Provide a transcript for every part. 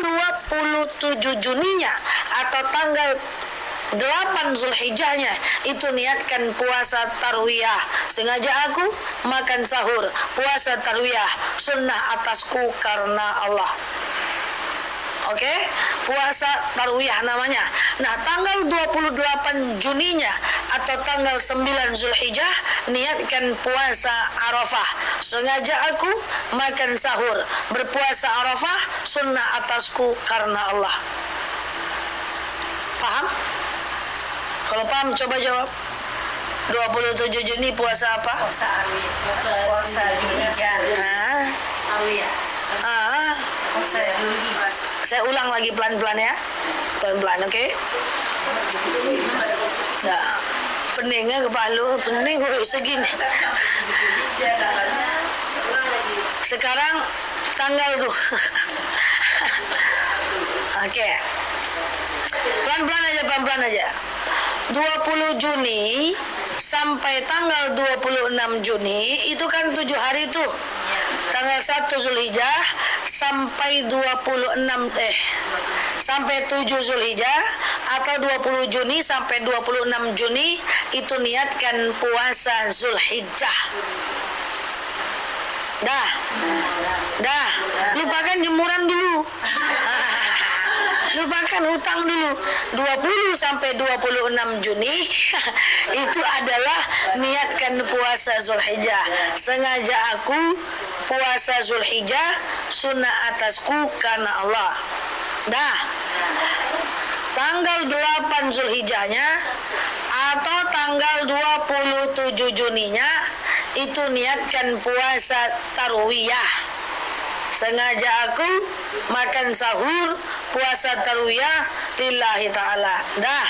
27 Juninya atau tanggal 8 Zulhijjahnya itu niatkan puasa tarwiyah. Sengaja aku makan sahur, puasa tarwiyah, sunnah atasku karena Allah. Oke, puasa tarwiyah namanya. Nah, tanggal 28 Juninya atau tanggal 9 Zulhijjah niatkan puasa Arafah. Sengaja aku makan sahur, berpuasa Arafah, sunnah atasku karena Allah. Paham? Kalau paham coba jawab. 27 Juni puasa apa? Puasa Zulhijjah. Puasa Zulhijjah. Saya ulang lagi pelan-pelan ya. Pelan-pelan, oke? Nah, peningnya kepala, pening kok segini. Sekarang tanggal tuh. Oke. Pelan-pelan aja. 20 Juni sampai tanggal 26 Juni itu kan 7 hari tuh. Tanggal 1 Zulhijjah sampai 7 Zulhijjah atau 20 Juni sampai 26 Juni itu niatkan puasa Zulhijjah. Dah. Lupakan jemuran dulu. Lupakan hutang dulu. 20 sampai 26 Juni itu adalah niatkan puasa Zulhijjah. Sengaja aku puasa Zulhijjah, sunnah atasku karena Allah. Dah. Tanggal 8 Zulhijjahnya atau tanggal 27 Juninya itu niatkan puasa tarwiyah. Sengaja aku makan sahur, puasa tarwiyah lillahi ta'ala. Dah.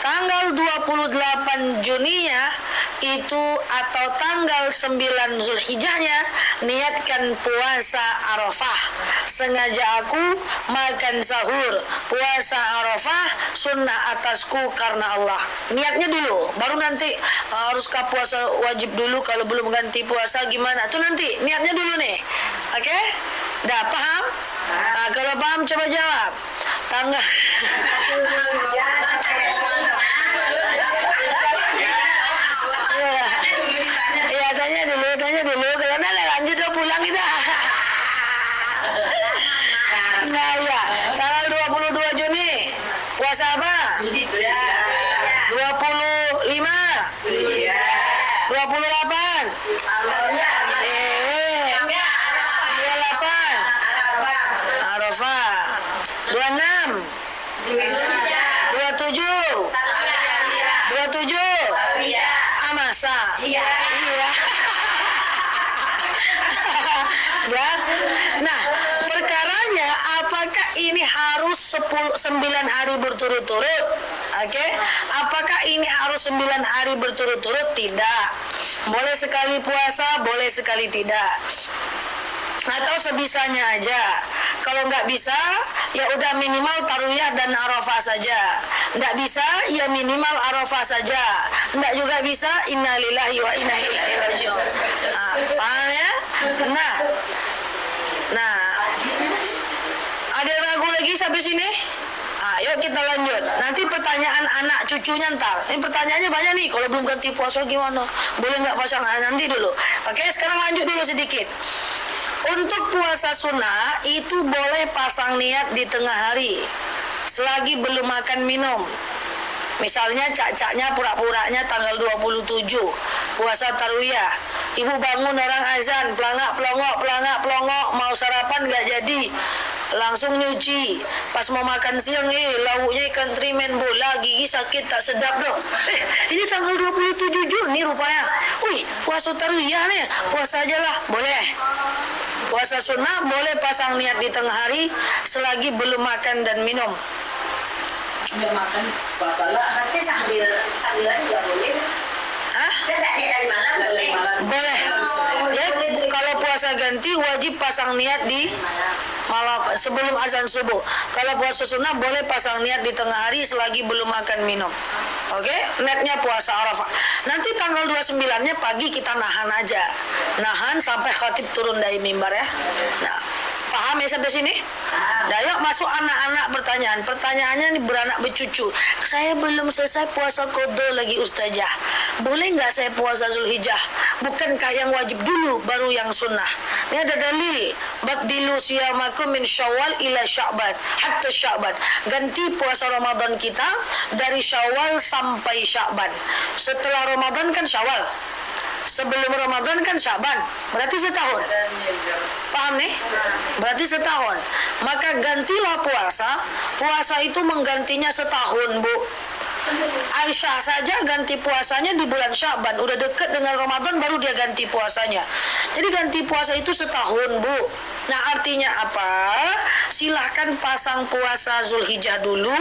Tanggal 28 Juninya itu atau tanggal 9 Zulhijjahnya niatkan puasa Arafah. Sengaja aku makan sahur, puasa Arafah, sunnah atasku karena Allah. Niatnya dulu, baru nanti haruskah puasa wajib dulu, kalau belum ganti puasa gimana? Tuh nanti niatnya dulu nih. Oke? Dah paham? Nah, kalau paham coba jawab. Tanggal tanya dulu, kalau lanjut dong pulang kita. Nah ya, tanggal 22 Juni puasa apa? 25 28 28 Arafah, 26 27 Amasa. Iya. Ya. Nah, perkaranya apakah ini harus 9 hari berturut-turut? Oke. Apakah ini harus 9 hari berturut-turut? Tidak. Boleh sekali puasa, boleh sekali tidak. Atau sebisanya aja. Kalau nggak bisa, ya udah minimal tarwiyah dan Arafah saja. Nggak bisa, ya minimal Arafah saja. Nggak juga bisa, innalillahi wa inna ilaihi raji'un. Nah, paham ya? Nah, ada ragu lagi sampai sini? Yuk kita lanjut. Nanti pertanyaan anak cucunya ntar. Ini pertanyaannya banyak nih. Kalau belum ganti puasa gimana? Boleh nggak pasang? Nanti dulu. Oke, sekarang lanjut dulu sedikit. Untuk puasa sunnah itu boleh pasang niat di tengah hari selagi belum makan minum. Misalnya cak-caknya pura-puranya tanggal 27 puasa tarwiyah. Ibu bangun orang azan, pelangak-pelongok, mau sarapan nggak jadi, langsung nyuci. Pas mau makan siang, lauknya ikan teri main bola, gigi sakit tak sedap dong. Ini tanggal 27 Juni rupanya. Wih, puasa tarwiyah nih, puasa aja lah, boleh. Puasa sunnah boleh pasang niat di tengah hari selagi belum makan dan minum. Udah makan puasa lah. Nanti sambilan juga boleh. Dari malam boleh. Boleh. Ya, kalau puasa ganti wajib pasang niat di malam sebelum azan subuh. Kalau puasa sunnah boleh pasang niat di tengah hari selagi belum makan minum. Oke, niatnya puasa Arafah. Nanti tanggal 29-nya pagi kita nahan aja. Nahan sampai khatib turun dari mimbar ya. Nah, paham Paham ya sampai sini? Nah, yuk masuk anak-anak pertanyaan. Pertanyaannya ini beranak bercucu. Saya belum selesai puasa qada lagi Ustazah. Boleh nggak saya puasa Zulhijjah? Bukankah yang wajib dulu baru yang sunnah? Ini ada dalil. Baddilu siyamakum min Syawal ila Sya'ban hatta Sya'ban. Ganti puasa Ramadan kita dari Syawal sampai Sya'ban. Setelah Ramadan kan Syawal. Sebelum Ramadan kan Sya'ban. Berarti setahun. Paham nih? Berarti setahun. Maka gantilah puasa. Puasa itu menggantinya setahun, Bu. Aisyah saja ganti puasanya di bulan Sya'ban. Udah deket dengan Ramadan baru dia ganti puasanya. Jadi ganti puasa itu setahun, Bu. Nah, artinya apa? Silahkan pasang puasa Zulhijjah dulu,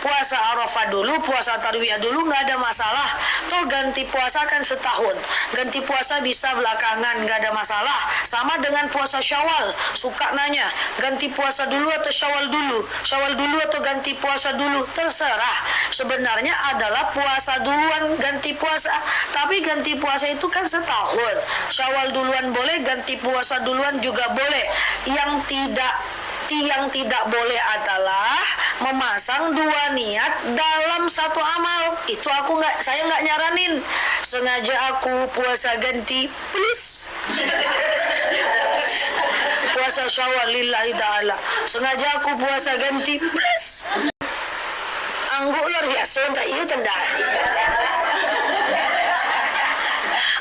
puasa Arafah dulu, puasa Tarwiyah dulu, nggak ada masalah. Toh ganti puasa kan setahun. Ganti puasa bisa belakangan, nggak ada masalah. Sama dengan puasa Syawal. Suka nanya, ganti puasa dulu atau Syawal dulu? Syawal dulu atau ganti puasa dulu? Terserah. Sebenarnya adalah puasa duluan, ganti puasa. Tapi ganti puasa itu kan setahun. Syawal duluan boleh, ganti puasa duluan juga boleh. Yang tidak boleh adalah memasang dua niat dalam satu amal. Itu saya nggak nyaranin. Sengaja aku puasa ganti, please. Puasa Syawal lillahi ta'ala. Sengaja aku puasa ganti, please. Angguk luar biasa tak iya tanda.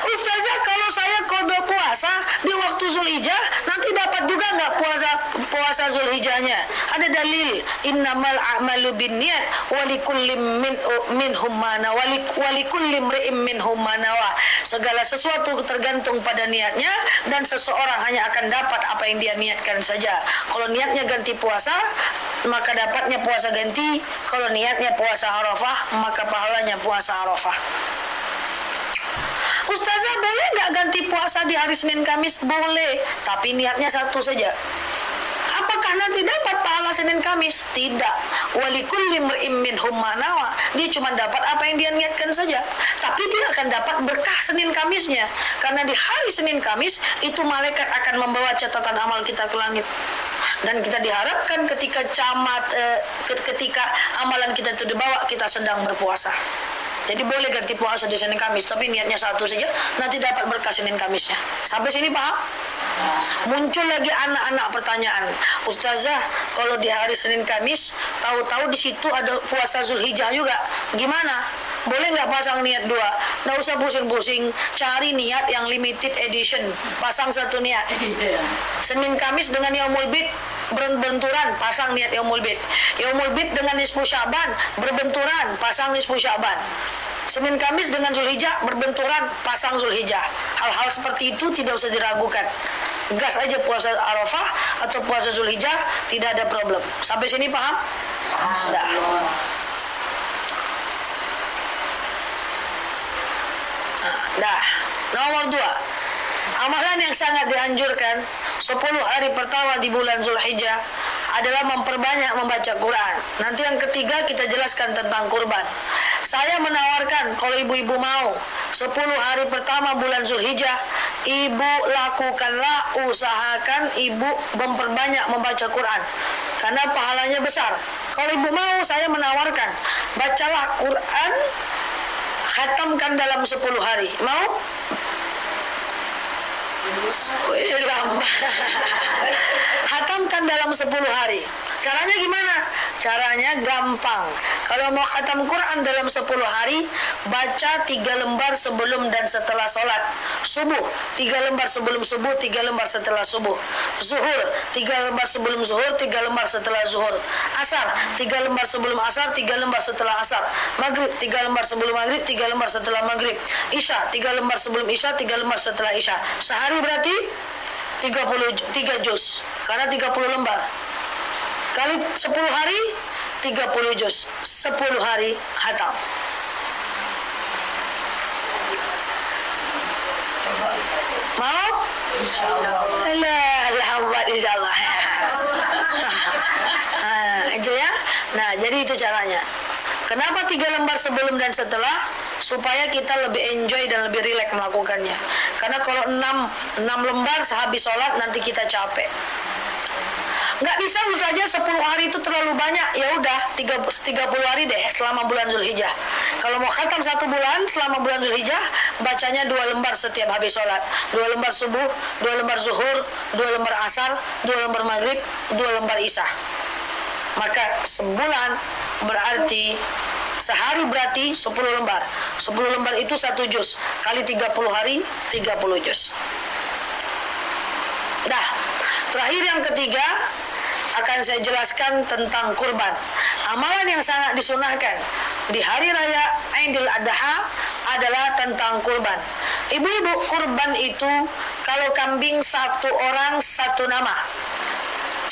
Ustazah, kalau saya qada puasa di waktu Zulhijjah, nanti dapat juga nggak puasa Zulhijjahnya? Ada dalil, innamal a'malu binniyat wa likulli minhum ma nawa wa likulli imri'in minhum ma nawa. Segala sesuatu tergantung pada niatnya dan seseorang hanya akan dapat apa yang dia niatkan saja. Kalau niatnya ganti puasa, maka dapatnya puasa ganti. Kalau niatnya puasa Arafah, maka pahalanya puasa Arafah. Ustazah, boleh nggak ganti puasa di hari Senin Kamis? Boleh, tapi niatnya satu saja. Apakah nanti dapat pahala Senin Kamis? Tidak. Walikulli imri'in minhum ma nawa. Dia cuma dapat apa yang dia niatkan saja. Tapi dia akan dapat berkah Senin Kamisnya. Karena di hari Senin Kamis itu malaikat akan membawa catatan amal kita ke langit. Dan kita diharapkan ketika ketika amalan kita itu dibawa, kita sedang berpuasa. Jadi boleh ganti puasa di Senin Kamis, tapi niatnya satu saja, nanti dapat berkah Senin Kamisnya. Sampai sini paham? Muncul lagi anak-anak pertanyaan, Ustazah, kalau di hari Senin Kamis, tahu-tahu di situ ada puasa Zulhijjah juga, gimana? Boleh nggak pasang niat dua? Nggak usah pusing-pusing, cari niat yang limited edition, pasang satu niat. Senin Kamis dengan Yaumul Bid berbenturan, pasang niat Yaumul Bid. Yaumul Bid dengan nisfu Sya'ban berbenturan, pasang nisfu Sya'ban. Senin Kamis dengan Zulhijjah berbenturan, pasang Zulhijjah. Hal-hal seperti itu tidak usah diragukan. Gas aja puasa Arafah atau puasa Zulhijjah, tidak ada problem. Sampai sini paham? Sudah. Nah, nomor 2. Amalan yang sangat dianjurkan 10 hari pertama di bulan Zulhijjah adalah memperbanyak membaca Quran. Nanti yang ketiga kita jelaskan tentang kurban. Saya menawarkan kalau ibu-ibu mau 10 hari pertama bulan Zulhijjah, ibu lakukanlah, usahakan ibu memperbanyak membaca Quran. Karena pahalanya besar. Kalau ibu mau, saya menawarkan, bacalah Quran, khatamkan dalam 10 hari. Mau? Khatamkan dalam 10 hari. Caranya gimana? Caranya gampang. Kalau mau khatam Quran dalam 10 hari, baca 3 lembar sebelum dan setelah sholat subuh, 3 lembar sebelum subuh, 3 lembar setelah subuh. Zuhur, 3 lembar sebelum zuhur, 3 lembar setelah zuhur. Asar, 3 lembar sebelum asar, 3 lembar setelah asar. Maghrib, 3 lembar sebelum maghrib, 3 lembar setelah maghrib. Isya, 3 lembar sebelum isya, 3 lembar setelah isya. Sehari berarti 33 juz, karena 30 lembar kali 10 hari 30 juz, 10 hari hatam. Mau? Alhamdulillah, insyaallah. Itu ya. Nah, jadi itu caranya. Kenapa 3 lembar sebelum dan setelah? Supaya kita lebih enjoy dan lebih rileks melakukannya. Karena kalau 6 lembar sehabis sholat nanti kita capek. Nggak bisa saja 10 hari itu terlalu banyak. Ya udah 30 hari deh selama bulan Zulhijjah. Kalau mau khatam 1 bulan selama bulan Zulhijjah, bacanya 2 lembar setiap habis sholat. 2 lembar subuh, 2 lembar zuhur, 2 lembar asar, 2 lembar maghrib, 2 lembar isya. Maka sebulan berarti sehari berarti 10 lembar. 10 lembar itu 1 juz. Kali 30 hari 30 juz. Nah, terakhir yang ketiga akan saya jelaskan tentang kurban. Amalan yang sangat disunahkan di hari raya Idul Adha adalah tentang kurban. Ibu-ibu, kurban itu kalau kambing 1 orang 1 nama.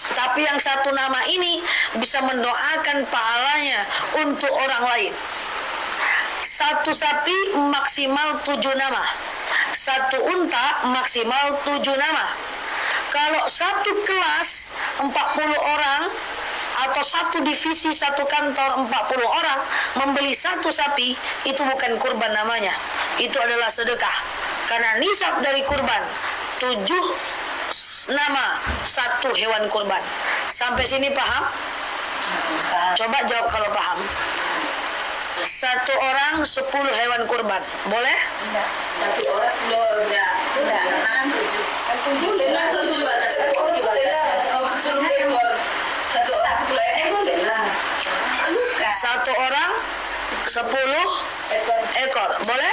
Tapi yang 1 nama ini bisa mendoakan pahalanya untuk orang lain. 1 sapi maksimal 7 nama. 1 unta maksimal 7 nama. Kalau 1 kelas 40 orang atau 1 divisi 1 kantor 40 orang membeli 1 sapi, itu bukan kurban namanya. Itu adalah sedekah. Karena nisab dari kurban 7 nama 1 hewan kurban. Sampai sini paham? Coba jawab kalau paham. 1 orang 10 hewan kurban. Boleh? 1 orang 10 enggak. Kan 7. Kan 7 dengan 7 batas. Oh, di batas. Oh, 10 ekor. 1 orang 10 ekor boleh lah. 1 orang 10 ekor. Boleh?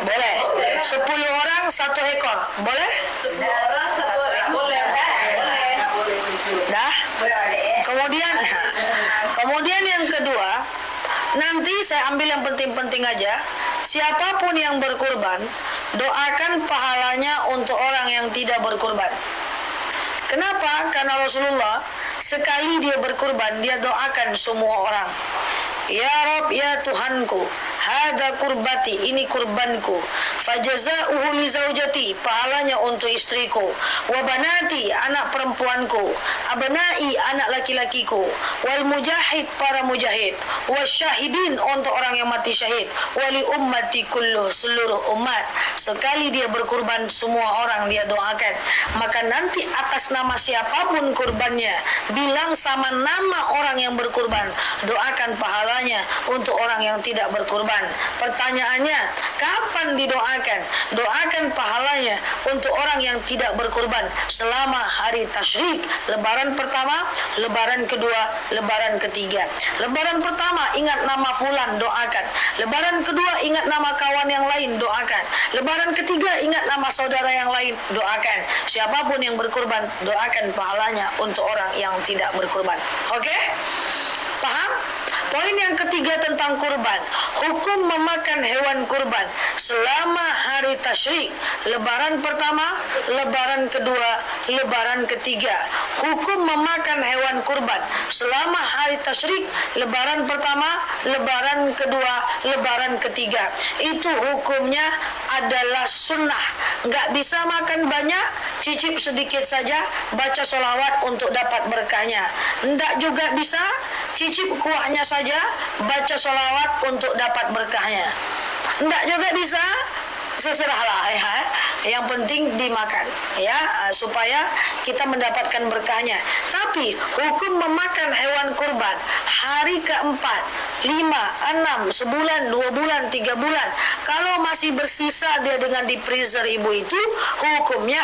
Boleh. 10 orang 1 ekor. Boleh? 10 orang 1 ekor boleh. Dah? Kemudian yang kedua, nanti saya ambil yang penting-penting aja. Siapapun yang berkurban, doakan pahalanya untuk orang yang tidak berkurban. Kenapa? Karena Rasulullah sekali dia berkurban, dia doakan semua orang. Ya Rabb, ya Tuhanku, hada kurbati, ini kurbanku. Fajaza'uhu li zaujati, pahalanya untuk istriku. Wa banati, anak perempuanku. Abnai, anak laki-lakiku. Wal mujahid, para mujahid. Wasyahidin, untuk orang yang mati syahid. Wali ummati kulluh, seluruh umat. Sekali dia berkurban, semua orang dia doakan. Maka nanti atas nama siapapun kurbannya, bilang sama nama orang yang berkurban, doakan pahalanya untuk orang yang tidak berkurban. Pertanyaannya, kapan didoakan? Doakan pahalanya untuk orang yang tidak berkurban selama hari tasyrik, lebaran pertama, lebaran kedua, lebaran ketiga. Lebaran pertama ingat nama fulan, doakan. Lebaran kedua ingat nama kawan yang lain, doakan. Lebaran ketiga ingat nama saudara yang lain, doakan. Siapapun yang berkurban, doakan pahalanya untuk orang yang tidak berkurban. Oke? Paham? Poin yang ketiga tentang kurban, hukum memakan hewan kurban selama hari tasyrik, lebaran pertama, lebaran kedua, lebaran ketiga. Hukum memakan hewan kurban selama hari tasyrik, lebaran pertama, lebaran kedua, lebaran ketiga. Itu hukumnya adalah sunnah. Nggak bisa makan banyak, cicip sedikit saja, baca sholawat untuk dapat berkahnya. Nggak juga bisa, cicip kuahnya saja, baca sholawat untuk dapat berkahnya. Nggak juga bisa, seserahlah ya. Yang penting dimakan ya, supaya kita mendapatkan berkahnya. Tapi hukum memakan hewan kurban hari keempat, 5, 6, sebulan, 2 bulan, 3 bulan, kalau masih bersisa dia dengan di freezer ibu itu, hukumnya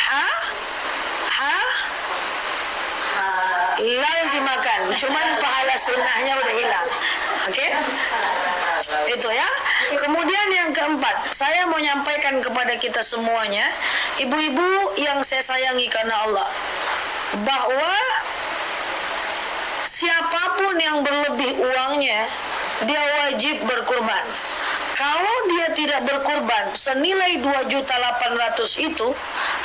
halal dimakan, cuman pahala sunnahnya udah hilang. Oke? Itu ya. Kemudian yang keempat, saya mau nyampaikan kepada kita semuanya, ibu-ibu yang saya sayangi karena Allah, bahwa siapapun yang berlebih uangnya, dia wajib berkurban. Kalau dia tidak berkurban senilai 2.800.000 itu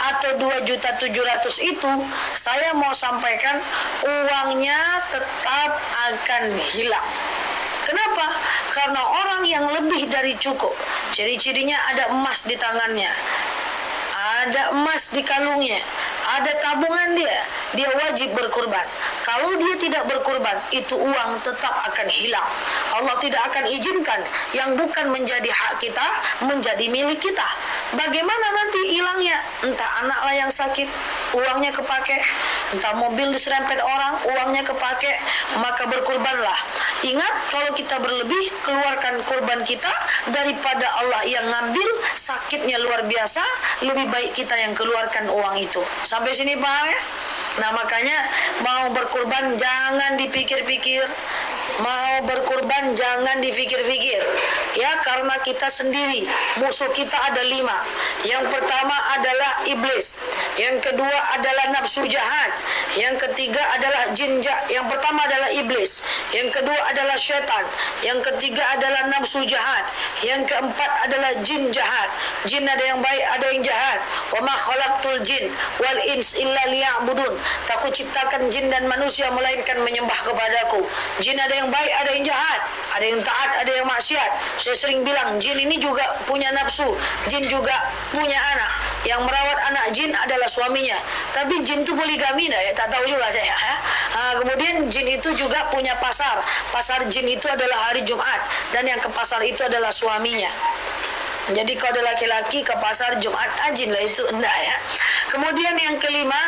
atau 2.700.000 itu, saya mau sampaikan uangnya tetap akan hilang. Kenapa? Karena orang yang lebih dari cukup, ciri-cirinya ada emas di tangannya, ada emas di kalungnya, ada tabungan dia wajib berkurban. Kalau dia tidak berkurban, itu uang tetap akan hilang. Allah tidak akan izinkan yang bukan menjadi hak kita menjadi milik kita. Bagaimana nanti hilangnya? Entah anak lah yang sakit, uangnya kepake. Entah mobil diserempet orang, uangnya kepake. Maka berkurbanlah. Ingat, kalau kita berlebih, keluarkan kurban kita daripada Allah yang ngambil, sakitnya luar biasa. Lebih baik kita yang keluarkan uang itu. Sampai sini paham ya? Nah, makanya mau berkurban jangan dipikir-pikir. Mau berkurban jangan dipikir-pikir. Ya, karena kita sendiri. Musuh kita ada 5. Yang pertama adalah iblis. Yang kedua adalah nafsu jahat. Yang ketiga adalah jin jahat. Yang pertama adalah iblis. Yang kedua adalah syaitan. Yang ketiga adalah nafsu jahat. Yang keempat adalah jin jahat. Jin ada yang baik, ada yang jahat. Wa ma khalaqtul jin wal ins illa liya'budun. Tak kuciptakan jin dan manusia melainkan menyembah kepadaku. Jin ada yang baik, ada yang jahat, ada yang taat, ada yang maksiat. Saya sering bilang, jin ini juga punya nafsu, jin juga punya anak. Yang merawat anak jin adalah suaminya. Tapi jin itu poligami ya? Tak tahu juga saya. Kemudian jin itu juga punya pasar. Pasar jin itu adalah hari Jumat, dan yang ke pasar itu adalah suaminya. Jadi kalau ada laki-laki ke pasar Jumat, jin lah itu, enggak ya. Kemudian yang kelima,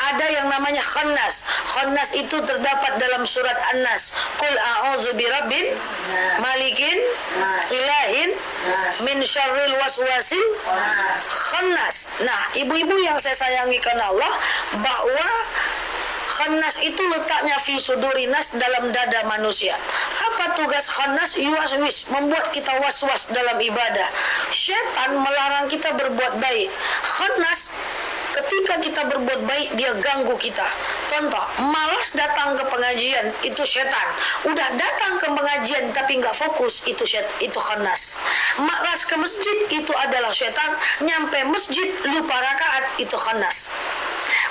ada yang namanya khannas. Khannas itu terdapat dalam surat An-Nas. Qul a'udzu birabbin malikin ilahin min syarril waswasil khannas. Nah, ibu-ibu yang saya sayangi karena Allah, bahwa khannas itu letaknya fi sudurinas, dalam dada manusia. Apa tugas khannas? Yuwaswis, membuat kita was-was dalam ibadah. Syaitan melarang kita berbuat baik. Khannas, ketika kita berbuat baik, dia ganggu kita. Contoh, malas datang ke pengajian, itu setan. Udah datang ke pengajian tapi nggak fokus, itu khannas. Malas ke masjid, itu adalah setan. Nyampe masjid lupa rakaat, itu khannas.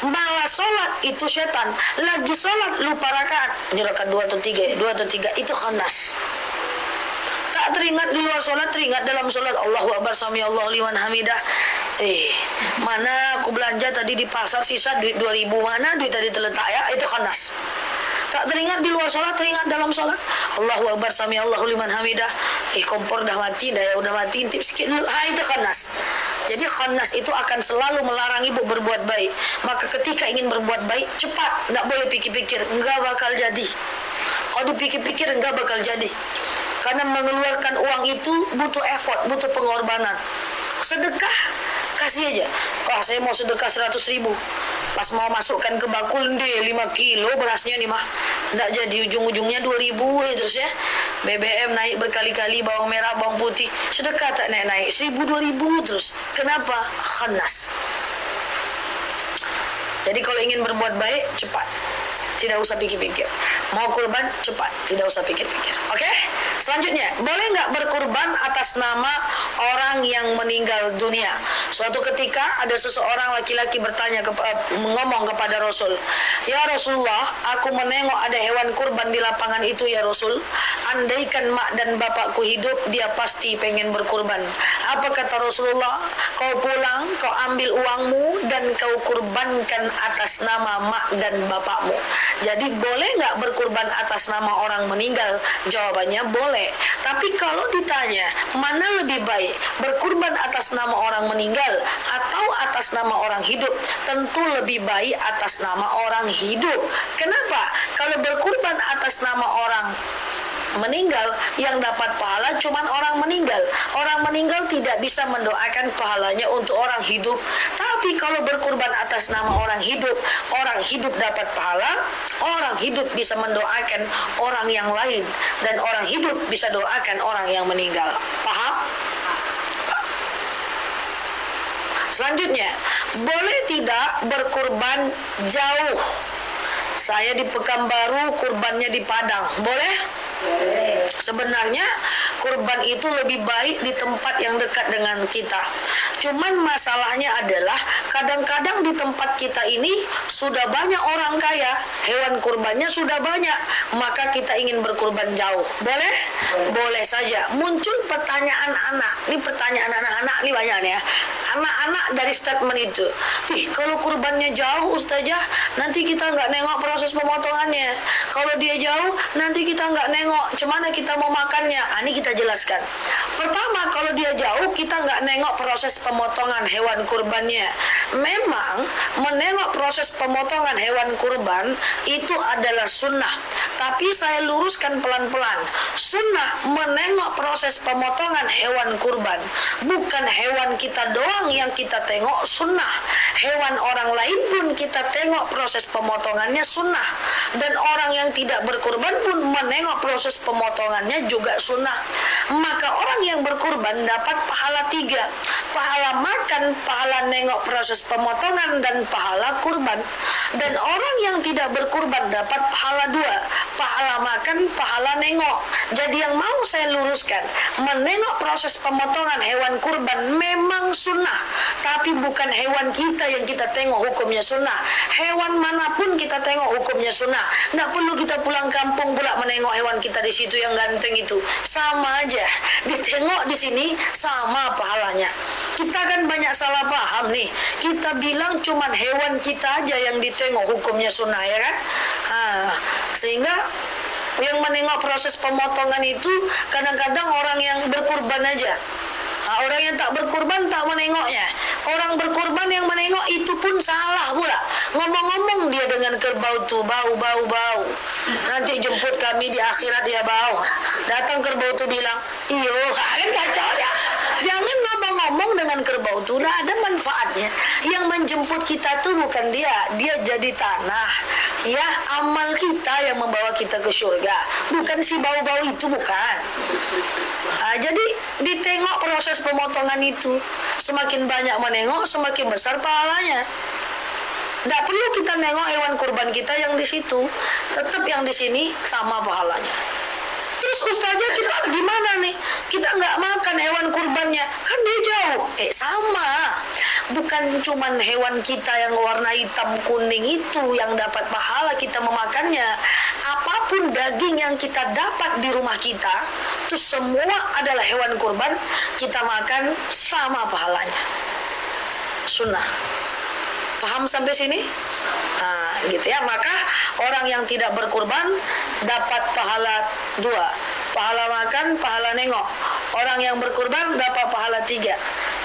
Malas sholat, itu setan. Lagi sholat lupa rakaat, ini rakaat 2 atau 3, itu khannas. Tak teringat di luar sholat, teringat dalam sholat. Allahu Akbar, sami Allahu liman hamidah. Mana aku belanja tadi di pasar, sisa duit 2.000, mana duit tadi terletak ya, itu khannas. Tak teringat di luar sholat, teringat dalam sholat. Allahu Akbar, sami Allahu liman hamidah. Kompor dah mati, udah mati, intip sikit dulu. Itu khannas. Jadi khannas itu akan selalu melarang ibu berbuat baik. Maka ketika ingin berbuat baik, cepat, nggak boleh pikir-pikir, nggak bakal jadi. Kalau dipikir-pikir, nggak bakal jadi. Karena mengeluarkan uang itu butuh effort, butuh pengorbanan. Sedekah, kasih aja. Wah, saya mau sedekah 100.000. Pas mau masukkan ke bakul, 5 kilo berasnya nih mah. Nggak jadi, ujung-ujungnya 2.000 terus ya. BBM naik berkali-kali, bawang merah, bawang putih. Sedekah tak naik-naik, 1.000, 2.000 terus. Kenapa? Khannas. Jadi kalau ingin berbuat baik, cepat. Tidak usah pikir-pikir. Mau kurban, cepat. Tidak usah pikir-pikir. Oke? Selanjutnya, boleh nggak berkurban atas nama orang yang meninggal dunia? Suatu ketika ada seseorang laki-laki bertanya, ngomong kepada Rasul, "Ya Rasulullah, aku menengok ada hewan kurban di lapangan itu ya Rasul. Andaikan mak dan bapakku hidup, dia pasti pengen berkurban." Apa kata Rasulullah? "Kau pulang, kau ambil uangmu dan kau kurbankan atas nama mak dan bapakmu." Jadi boleh nggak berkurban atas nama orang meninggal? Jawabannya boleh. Tapi kalau ditanya mana lebih baik, berkurban atas nama orang meninggal atau atas nama orang hidup, tentu lebih baik atas nama orang hidup. Kenapa? Kalau berkurban atas nama orang meninggal, yang dapat pahala cuman orang meninggal. Orang meninggal tidak bisa mendoakan pahalanya untuk orang hidup. Tapi kalau berkurban atas nama orang hidup dapat pahala, orang hidup bisa mendoakan orang yang lain, dan orang hidup bisa doakan orang yang meninggal. Paham? Selanjutnya, boleh tidak berkurban jauh? Saya di Pekanbaru, kurbannya di Padang. Boleh? Sebenarnya kurban itu lebih baik di tempat yang dekat dengan kita. Cuman masalahnya adalah kadang-kadang di tempat kita ini sudah banyak orang kaya, hewan kurbannya sudah banyak, maka kita ingin berkurban jauh. Boleh? Boleh saja. Muncul pertanyaan anak. Ini pertanyaan anak-anak ini banyak nih ya. anak-anak dari statement itu. Kalau kurbannya jauh Ustazah, nanti kita nggak nengok proses pemotongannya. Kalau dia jauh, nanti kita nggak nengok cemana kita mau makannya. Ini kita jelaskan. Pertama, kalau dia jauh, kita nggak nengok proses pemotongan hewan kurbannya. Memang menengok proses pemotongan hewan kurban itu adalah sunnah. Tapi saya luruskan pelan-pelan. Sunnah menengok proses pemotongan hewan kurban. Bukan hewan kita doang yang kita tengok, sunnah. Hewan orang lain pun kita tengok proses pemotongannya, sunnah. Dan orang yang tidak berkurban pun menengok proses pemotongannya juga sunnah. Maka orang yang berkurban dapat pahala 3. Pahala makan, pahala nengok proses pemotongan, dan pahala kurban. Dan orang yang tidak berkurban dapat pahala 2. Pahala makan, pahala nengok. Jadi yang mau saya luruskan, menengok proses pemotongan hewan kurban memang sunnah, tapi bukan hewan kita yang kita tengok hukumnya sunnah. Hewan manapun kita tengok hukumnya sunnah. Nggak perlu kita pulang kampung pula menengok hewan kita di situ yang ganteng itu. Sama aja, ditengok di sini sama pahalanya. Kita kan banyak salah paham nih. Kita bilang cuman hewan kita aja yang ditengok hukumnya sunnah, ya kan? Sehingga yang menengok proses pemotongan itu kadang-kadang orang yang berkurban aja. Orang yang tak berkurban tak menengoknya. Orang berkurban yang menengok itu pun salah pula. Ngomong-ngomong dia dengan kerbau tuh, bau. Nanti jemput kami di akhirat ya bau. Datang kerbau tuh bilang, iyo, kan kacau ya. Jangan ngomong-ngomong dengan kerbau tuh, nah ada manfaatnya. Yang menjemput kita tuh bukan dia jadi tanah. Ya, amal kita yang membawa kita ke surga. Bukan si bau-bau itu, bukan. Jadi ditengok proses pemotongan itu. Semakin banyak menengok, semakin besar pahalanya. Tidak perlu kita nengok hewan kurban kita yang di situ. Tetap yang di sini sama pahalanya. Terus Ustazah kita gimana nih? Kita nggak makan hewan kurbannya. Kan dia jauh. Sama. Bukan cuman hewan kita yang warna hitam kuning itu yang dapat pahala kita memakannya. Apapun daging yang kita dapat di rumah kita, itu semua adalah hewan kurban, kita makan sama pahalanya. Sunnah. Paham sampai sini? Gitu ya. Maka orang yang tidak berkurban dapat pahala 2. Pahala makan, pahala nengok. Orang yang berkurban dapat pahala 3.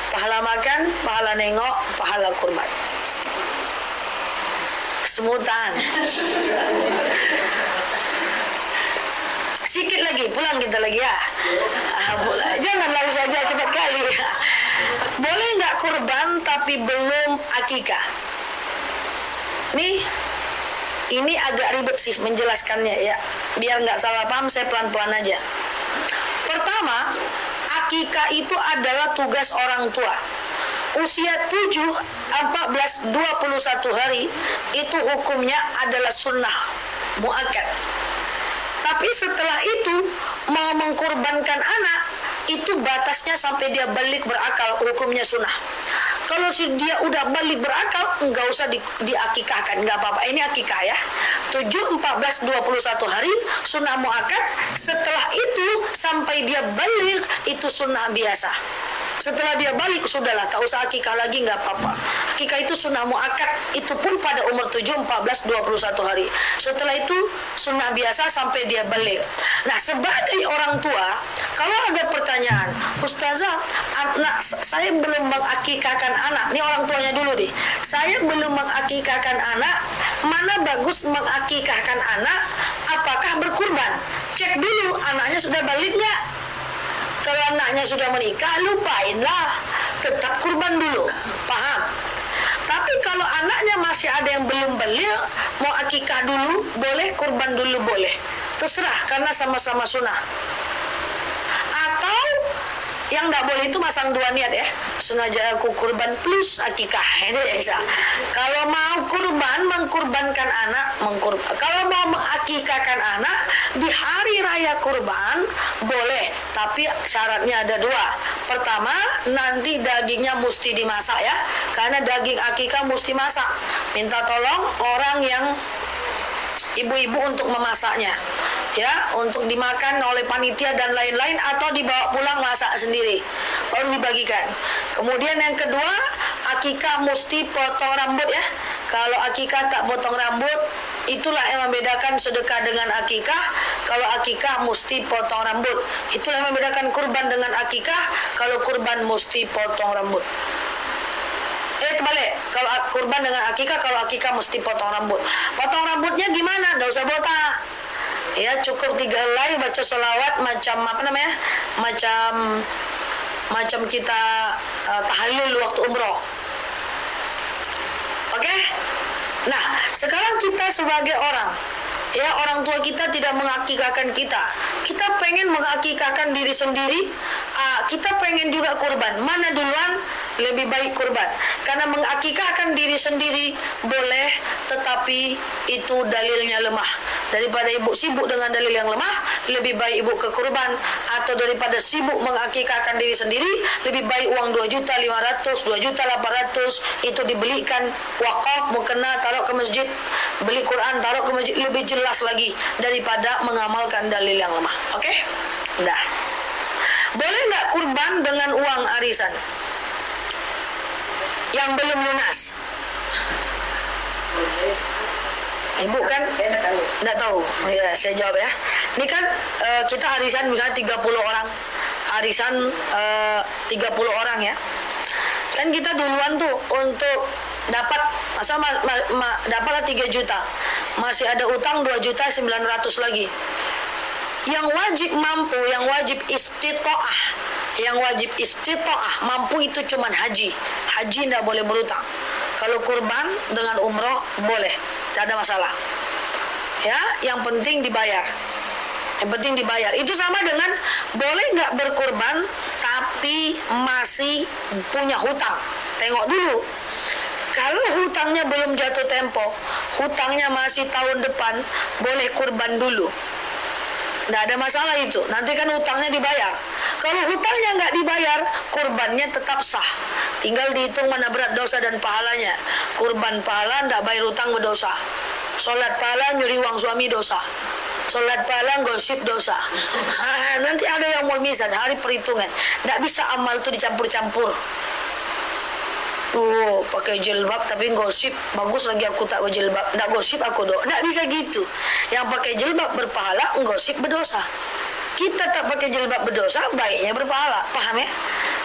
Pahala makan, pahala nengok, pahala kurban. Kesemutan. Sikit lagi, pulang kita lagi ya. Jangan lalu saja cepat kali. Boleh nggak kurban tapi belum akikah? Ini agak ribet sih menjelaskannya ya. Biar nggak salah paham, saya pelan-pelan aja. Pertama, akikah itu adalah tugas orang tua. Usia 7, 14, 21 hari itu hukumnya adalah sunnah muakkad. Tapi setelah itu mau mengkurbankan anak, itu batasnya sampai dia balik berakal, hukumnya sunnah. Kalau dia udah balik berakal, nggak usah diakikahkan, nggak apa-apa. Ini akikah ya. 7, 14, 21 hari sunnah muakkad. Setelah itu sampai dia balik itu sunnah biasa. Setelah dia balik sudahlah, tak usah akikah lagi, nggak apa-apa. Akikah itu sunnah muakkad, itu pun pada umur 7, 14, 21 hari. Setelah itu sunnah biasa sampai dia balik. Nah, sebagai orang tua, kalau ada pertanyaan, Ustazah, anak saya belum mengakikahkan anak. Ini orang tuanya dulu nih. Saya belum mengakikahkan anak. Mana bagus mengakikahkan anak? Apakah berkurban? Cek dulu anaknya sudah balik nggak? Kalau anaknya sudah menikah, lupainlah. Tetap kurban dulu. Paham? Tapi kalau anaknya masih ada yang belum balik, mau akikah dulu, boleh, kurban dulu boleh. Terserah, karena sama-sama sunnah. Atau yang nggak boleh itu masang 2 niat ya. Sengaja aku kurban plus akikah. Itu bisa. Kalau mau kurban, mengkurbankan anak, kalau mau mengakikahkan anak di hari raya kurban boleh, tapi syaratnya ada 2. Pertama, nanti dagingnya mesti dimasak ya, karena daging akikah mesti masak. Minta tolong orang yang ibu-ibu untuk memasaknya, ya, untuk dimakan oleh panitia dan lain-lain, atau dibawa pulang masak sendiri baru dibagikan. Kemudian yang kedua, akikah mesti potong rambut, ya. Kalau akikah tak potong rambut, itulah yang membedakan sedekah dengan akikah. Kalau akikah mesti potong rambut, itulah yang membedakan kurban dengan akikah. Kalau kurban mesti potong rambut. Terbalik, kalau kurban dengan akikah, kalau akikah mesti potong rambut. Potong rambutnya gimana? Nggak usah botak, ya, cukup 3 helai, baca sholawat macam apa namanya, macam kita tahlil waktu umroh. Oke? Nah, sekarang kita sebagai orang, ya, orang tua kita tidak mengakikahkan kita. Kita pengen mengakikahkan diri sendiri. Kita pengen juga kurban. Mana duluan? Lebih baik kurban. Karena mengakikahkan diri sendiri boleh, tetapi itu dalilnya lemah. Daripada ibu sibuk dengan dalil yang lemah, lebih baik ibu ke kurban. Atau daripada sibuk mengakikahkan diri sendiri, lebih baik uang 2.500.000, 2.800.000 itu dibelikan wakaf, mukena, taruh ke masjid, beli Quran, taruh ke masjid, lebih jelas lagi daripada mengamalkan dalil yang lemah. Oke? Dah. Boleh nggak kurban dengan uang arisan yang belum lunas? Ibu kan nggak tahu. Ya, saya jawab ya. Ini kan kita arisan misalnya 30 orang. Arisan 30 orang, ya. Kan kita duluan tuh untuk dapat, dapatlah 3 juta. Masih ada utang 2.900.000 lagi. Yang wajib mampu, yang wajib istitoah, mampu itu cuman haji. Haji tidak boleh berutang. Kalau kurban dengan umroh boleh, tidak ada masalah. Ya, yang penting dibayar. Yang penting dibayar. Itu sama dengan boleh nggak berkurban tapi masih punya hutang. Tengok dulu. Kalau hutangnya belum jatuh tempo, hutangnya masih tahun depan, boleh kurban dulu. Nggak ada masalah itu. Nanti kan hutangnya dibayar. Kalau hutangnya nggak dibayar, kurbannya tetap sah. Tinggal dihitung mana berat dosa dan pahalanya. Kurban pahala, nggak bayar hutang berdosa. Sholat pahala, nyuri uang suami dosa. Sholat pahala, gosip dosa. Nanti ada yang mau mizan, hari perhitungan. Nggak bisa amal itu dicampur-campur. Pakai jilbab tapi gosip, bagus lagi aku tak berjilbab, nggak gosip aku nggak bisa gitu. Yang pakai jilbab berpahala, gosip berdosa. Kita tak pakai jilbab berdosa, baiknya berpahala. Paham ya?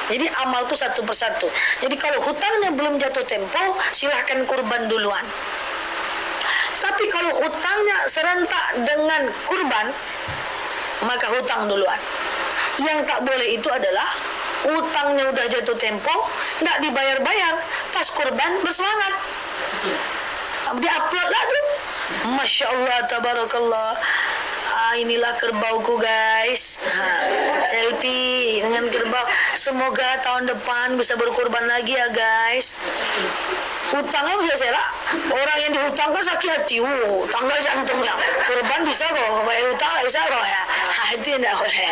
Jadi amal itu satu persatu. Jadi kalau hutangnya belum jatuh tempo, silahkan kurban duluan. Tapi kalau hutangnya serentak dengan kurban, maka hutang duluan. Yang tak boleh itu adalah utangnya udah jatuh tempo, nggak dibayar-bayar, pas kurban bersemangat, di-upload lah tuh, Masya Allah, Tabarakallah. Inilah kerbauku guys, selfie dengan kerbau. Semoga tahun depan bisa berkurban lagi ya guys. Hutangnya bisa selak. Orang yang dihutangkan sakit hati, tanggal jantungnya. Kurban bisa kok, bayar hutang bisa kok ya. Itu tidak boleh.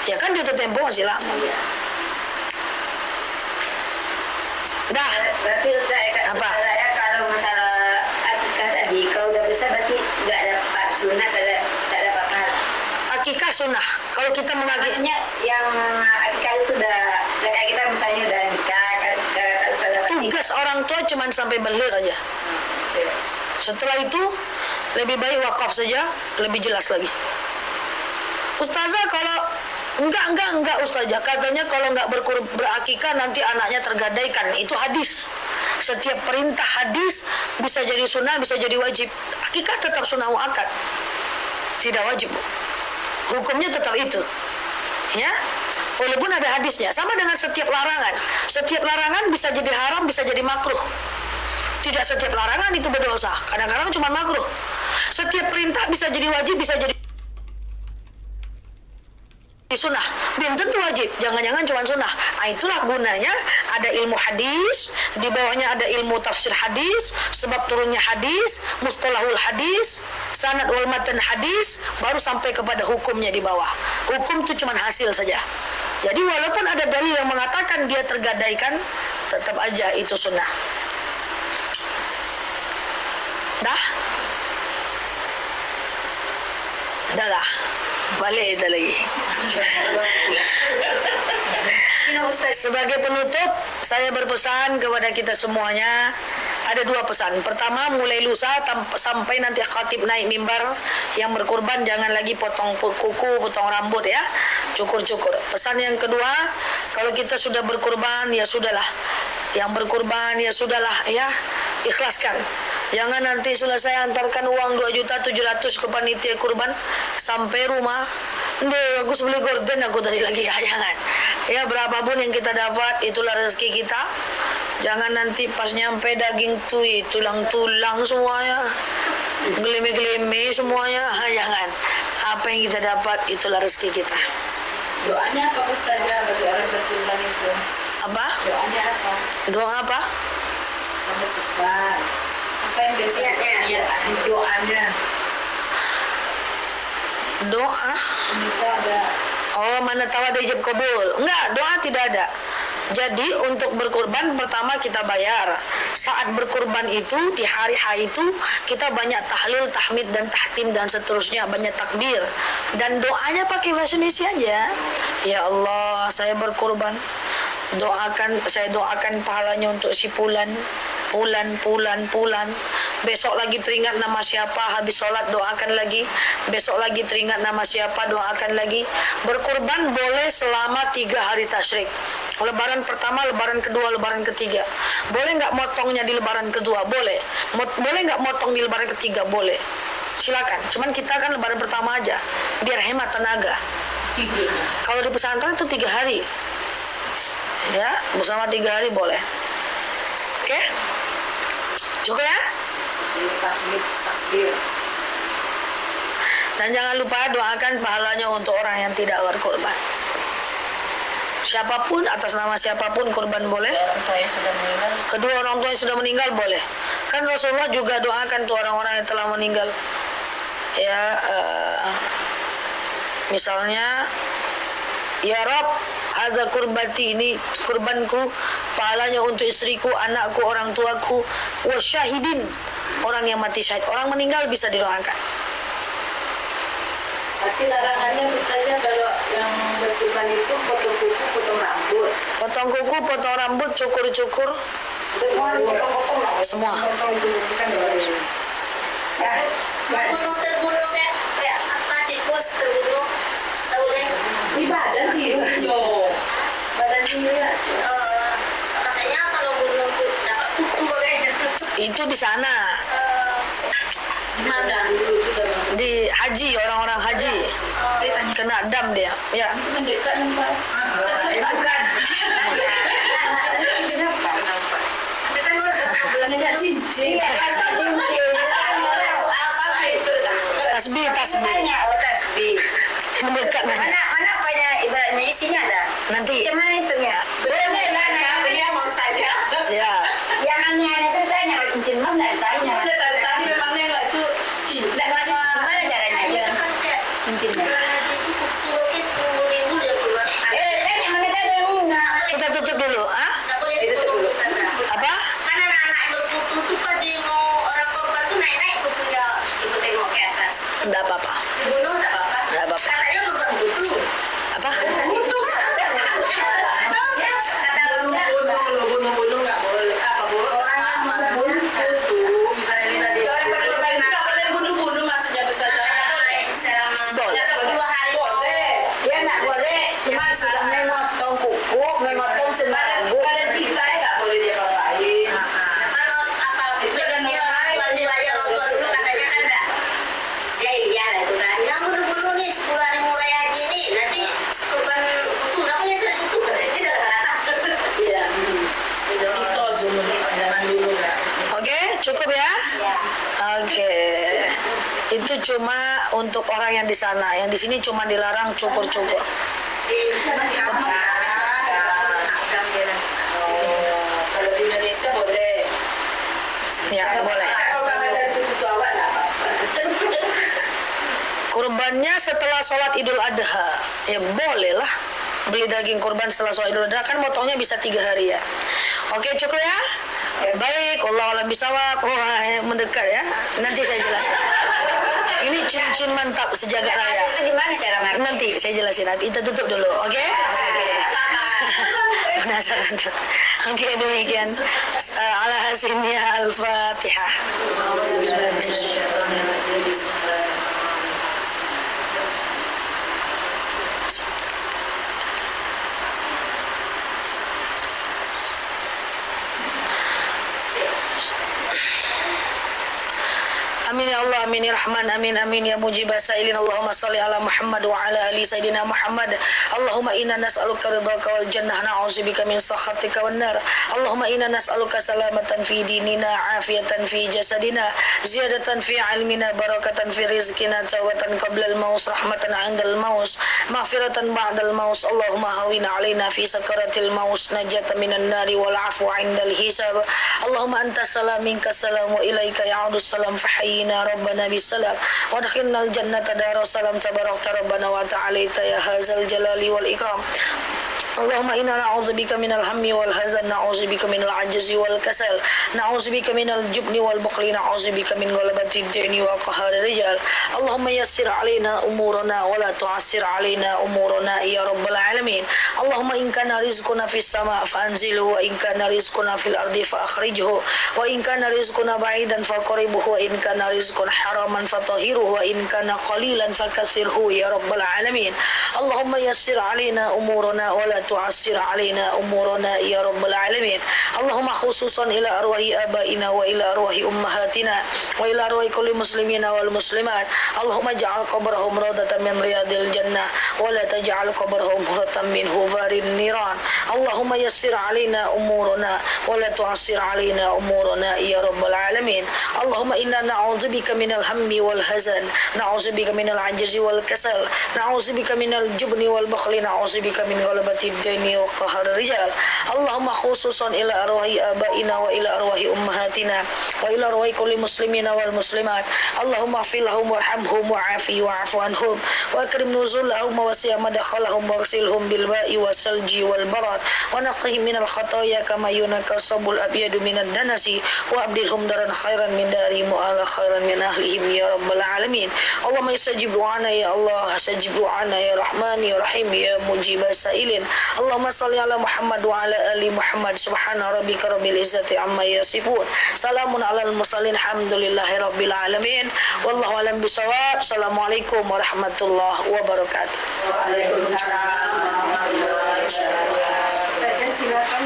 Ya kan jatuh tempo masih lama. Dah. Berarti Ustaz, Apa? Saya kalau masalah akikah tadi, kalau udah besar berarti nggak dapat sunat, tak dapat pahala. Akikah sunnah. Kalau kita Maksudnya yang akikah itu udah kayak kita misalnya udah nikah, tugas orang tua cuma sampai balik aja. Setelah itu lebih baik wakaf saja, lebih jelas lagi. Ustazah kalau enggak Ustazah, katanya kalau enggak berakikah nanti anaknya tergadaikan. Itu hadis. Setiap perintah hadis bisa jadi sunnah, bisa jadi wajib. Akikah tetap sunnah muakkad, tidak wajib. Hukumnya tetap itu, ya. Walaupun ada hadisnya. Sama dengan setiap larangan. Setiap larangan bisa jadi haram, bisa jadi makruh. Tidak setiap larangan itu berdosa. Kadang-kadang cuma makruh. Setiap perintah bisa jadi wajib, bisa jadi sunnah, belum tentu wajib, jangan-jangan cuma sunnah. Itulah gunanya ada ilmu hadis, di bawahnya ada ilmu tafsir hadis, sebab turunnya hadis, mustalahul hadis, sanad wal matan hadis, baru sampai kepada hukumnya di bawah. Hukum itu cuma hasil saja. Jadi walaupun ada dalil yang mengatakan dia tergadaikan, tetap aja itu sunnah. Dah lah. Balik kita lagi. Sebagai penutup, saya berpesan kepada kita semuanya, ada 2 pesan. Pertama, mulai lusa sampai nanti khatib naik mimbar, yang berkurban jangan lagi potong kuku, potong rambut ya, cukur-cukur. Pesan yang kedua, kalau kita sudah berkurban ya sudahlah, yang berkurban ya sudahlah ya, ikhlaskan. Jangan nanti selesai antarkan uang 2.700.000 ke panitia kurban sampai rumah. Ndek, aku sebeli gorden aku tadi lagi. Ya, jangan. Ya, berapapun yang kita dapat itulah rezeki kita. Jangan nanti pas nyampe daging tui, tulang-tulang semuanya, geleme-geleme semuanya. Jangan. Apa yang kita dapat itulah rezeki kita. Doanya apa Ustazah bagi orang berkurban itu? Apa? Doanya apa? Doa apa? Berkurban. Apa yang biasanya? Doanya. Doa? Itu ada. Oh, mana tahu ada ijab kabul. Enggak, doa tidak ada. Jadi untuk berkurban pertama kita bayar. Saat berkurban itu di hari H itu kita banyak tahlil, tahmid dan tahtim dan seterusnya, banyak takbir. Dan doanya pakai bahasa Indonesia aja. Ya Allah, saya berkurban. Saya doakan pahalanya untuk si Pulan. Besok lagi teringat nama siapa, habis sholat doakan lagi. Besok lagi teringat nama siapa, doakan lagi. Berkurban boleh selama 3 hari tasyrik. Lebaran pertama, lebaran kedua, lebaran ketiga. Boleh nggak motongnya di lebaran kedua? Boleh. Boleh nggak motong di lebaran ketiga? Boleh. Silakan. Cuman kita kan lebaran pertama aja, biar hemat tenaga. Kalau di pesantren itu 3 hari. Ya, bersama 3 hari boleh. Oke? Cukup ya? Takbir. Dan jangan lupa doakan pahalanya untuk orang yang tidak berkorban. Siapapun, atas nama siapapun korban boleh. Orang tua yang sudah meninggal. Kedua orang tua yang sudah meninggal boleh. Kan Rasulullah juga doakan tuh orang-orang yang telah meninggal. Ya, misalnya, ya Rob, hadza kurbati, ini kurbanku, pahalanya untuk istriku, anakku, orang tuaku, wasyahidin, orang yang mati syahid. Orang meninggal bisa didoakan. Berarti larangannya misalnya kalau yang berkurban itu potong kuku, potong rambut. Potong kuku, potong rambut, cukur-cukur, Semua potong-potong lah. semua. Potong itu kan boleh. Ya. Terbunuh kayak apa tikus terbunuh tahu deh Di badan yo. Badan dia. katanya kalau bunuh dapat kutu boleh Itu di sana, Di mana dulu itu dalam. di haji, orang-orang haji kena dam dia. Ya, Mendekat nampak. Bukan. ada kan Bulannya cincin. apa itu tasbih. tasbih Mendekat nanya. mana apanya ibaratnya isinya ada Nanti, gimana hitungnya Dia mau saja. ya. yang aneh-aneh itu tanya cincin mah nggak tanya Tadi memang nengok itu cincin. nggak masih gimana caranya cincinnya yang mana tadi yang enggak Kita tutup dulu, ah? ditutup dulu Apa? kan anak-anak berkutu tuh pas dia mau orang korban tuh naik-naik kutunya ibu tengok ke atas Enggak apa-apa. dibunuh nggak apa-apa Nggak apa-apa. katanya korban kutu Apa? Bunuh nggak boleh. Apa boleh? Orang yang membunuh Itu misalnya ini tadi. Orang korban nggak boleh bunuh maksudnya besar. Boleh. 10 hari Boleh. dia nggak boleh cuma sudah memotong kuku memotong sembarang Badan kita nggak boleh dia bawain. kalau apa Itu ada dia nama orang tua dia orang tua dulu katanya kan enggak ya iya lah itu kan yang bunuh-bunuh nih 10 hari mulai haji nih nanti korban kutu namanya saya kutu katanya dia rata-rata Iya. Itu dulu jangan dulu nggak. Oke, cukup ya? ya Oke. Itu cuma untuk orang yang di sana. Yang di sini cuma dilarang cukur-cukur. di sana di kamu Kalau di Indonesia boleh. Ya, boleh. Kalau ada cucu awak nggak apa-apa. Kurbannya setelah sholat Idul Adha. Ya boleh lah. Beli daging kurban setelah sholat Idul Adha. Kan motongnya bisa 3 hari ya. Oke, cukup ya? Baik, Allah alam bisawab. Oh, mendekat ya. Nanti saya jelaskan. Ini cincin mantap sejagat raya. Itu gimana cara pakai? Nanti saya jelasin. Kita tutup dulu, oke? Penasaran. Oke, demikian. Ala hasilnya Al-Fatihah. Amin ya Allah, amin ya Rahman, amin amin ya mujibah sa'ilin. Allahumma salli ala Muhammad wa ala ali Sayyidina Muhammad. Allahumma inna nas'aluka ridhaka wal jannah, na'udzubika min sakhatika wan nar. Allahumma inna nas'aluka salamatan fi dinina, afiatan fi jasadina, ziyadatan fi ilmina, barakatan fi rizqina, tawbatan qabla al-maut, rahmatan 'inda al-maut, maghfiratan ba'da al-maut. Allahumma hawina 'alaina fi sakaratil maut, najatan minan nari wal 'afwa 'inda al-hisab. Allahumma anta salam minka salam wa ilaika ya'udu salam fahayina rabbana bisalam wa adkhilna al-jannata darussalam tabarakta rabbana wa ta'alaita ya hadzal jalali wal ikram. Allahumma inna na'udzubika minal hammi wal hazan, na'udzubika minal ajzi wal kasal, na'udzubika minal jubni wal bukhli, na'udzubika min ghalabati ad-dini wa qahari rijal. Allahumma yassir 'alaina umurana wa la tu'assir 'alaina umurana ya rabbal alamin. Allahumma in kana rizquna fis sama' fanzilhu, wa in kana rizquna fil ardi fa akhrijhu, wa in kana rizquna ba'idan fa qaribhu, wa in kana rizquna haraman fatahhirhu, wa in kana qalilan fakassirhu ya rabbal alamin. Allahumma yassir 'alaina umurana wa la tu'assir 'alaina umurana ya rabbal alamin. Allahumma khususan ila arwahi abaina wa ila arwahi ummahatina wa ila arwahi kulli muslimina wal muslimat. Allahumma ja'al qabrahum rawdatan min riyadil jannah wa la taj'al qabrahum huratan min hubarin niran. Allahumma yassir 'alaina umurana wa la tu'assir 'alaina umurana ya rabbal alamin. Allahumma inna na'udzubika minal hammi wal hazan, na'udzubika minal ajzi wal kasal, na'udzubika minal jubni wal bukhli, na'udzubika min ghalabati ad-dini wa qahari rijal. Allahumma khususan ila arwahi abaina wa ila arwahi ummahatina wa ila arwahi kulli muslimina wal muslimat. Allahumma ighfir lahum warhamhum wa'afi wa'fu anhum wa akrim nuzulahum wa wasi' madkhalahum waghsilhum bil ma'i was-salji wal barad wa naqqihim minal khataaya kama yunqqa as-sabul abyadu minad danasi wa abdilhum daran khairan min darihim wa ala khairan min ahlihim ya rabbal alamin. Allahumma istajib du'ana ya Allah, istajib du'ana ya Rahman ya Rahim ya mujibah sa'ilin. Allahumma salli ala Muhammad wa ala ali Muhammad. Subhana rabbika rabbil izzati amma yasifun, salamun alal mursalin, alhamdulillahi rabbil alamin. Wallahu alam bisawab. Assalamualaikum warahmatullahi wabarakatuh. Waalaikumsalam warahmatullahi wabarakatuh. Silakan.